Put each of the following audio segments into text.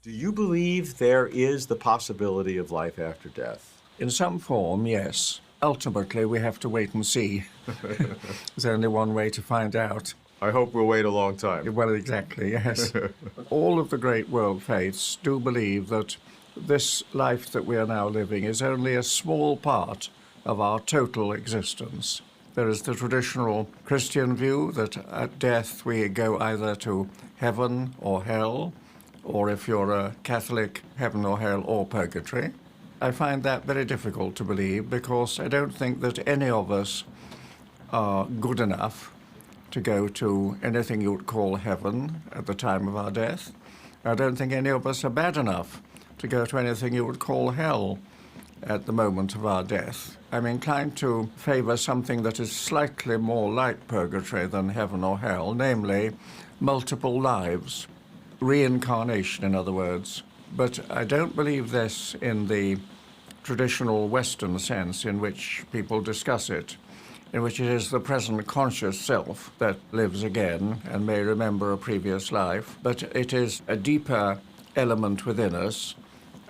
Do you believe there is the possibility of life after death? In some form, yes. Ultimately, we have to wait and see. There's only one way to find out. I hope we'll wait a long time. Well, exactly, yes. All of the great world faiths do believe that this life that we are now living is only a small part of our total existence. There is the traditional Christian view that at death we go either to heaven or hell, or if you're a Catholic, heaven or hell or purgatory. I find that very difficult to believe because I don't think that any of us are good enough to go to anything you would call heaven at the time of our death. I don't think any of us are bad enough to go to anything you would call hell at the moment of our death. I'm inclined to favor something that is slightly more like purgatory than heaven or hell, namely multiple lives, reincarnation, in other words. But I don't believe this in the traditional Western sense in which people discuss it, in which it is the present conscious self that lives again and may remember a previous life, but it is a deeper element within us.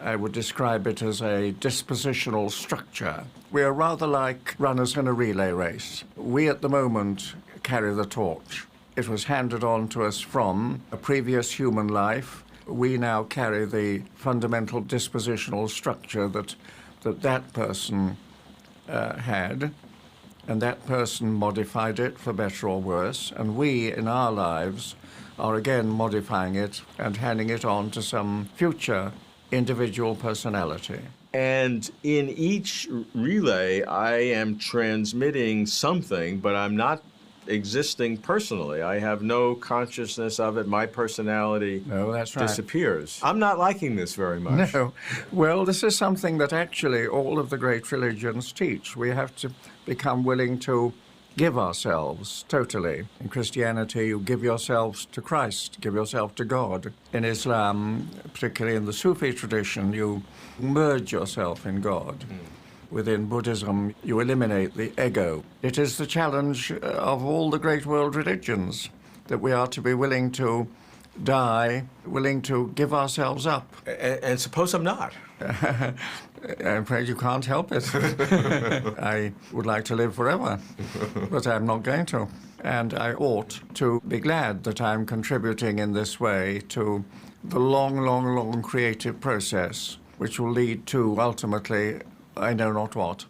I would describe it as a dispositional structure. We are rather like runners in a relay race. We at the moment carry the torch. It was handed on to us from a previous human life. We now carry the fundamental dispositional structure that person had, and that person modified it for better or worse, and we, in our lives, are again modifying it and handing it on to some future individual personality. And in each relay, I am transmitting something, but I'm not existing personally. I have no consciousness of it. My personality disappears. I'm not liking this very much. No. Well, this is something that actually all of the great religions teach. We have to become willing to give ourselves totally. In Christianity, you give yourselves to Christ, give yourself to God. In Islam, particularly in the Sufi tradition, you merge yourself in God. Within Buddhism, you eliminate the ego. It is the challenge of all the great world religions, that we are to be willing to die, willing to give ourselves up. And suppose I'm not? I'm afraid you can't help it. I would like to live forever, but I'm not going to. And I ought to be glad that I'm contributing in this way to the long, long, long creative process, which will lead to, ultimately, I know not what.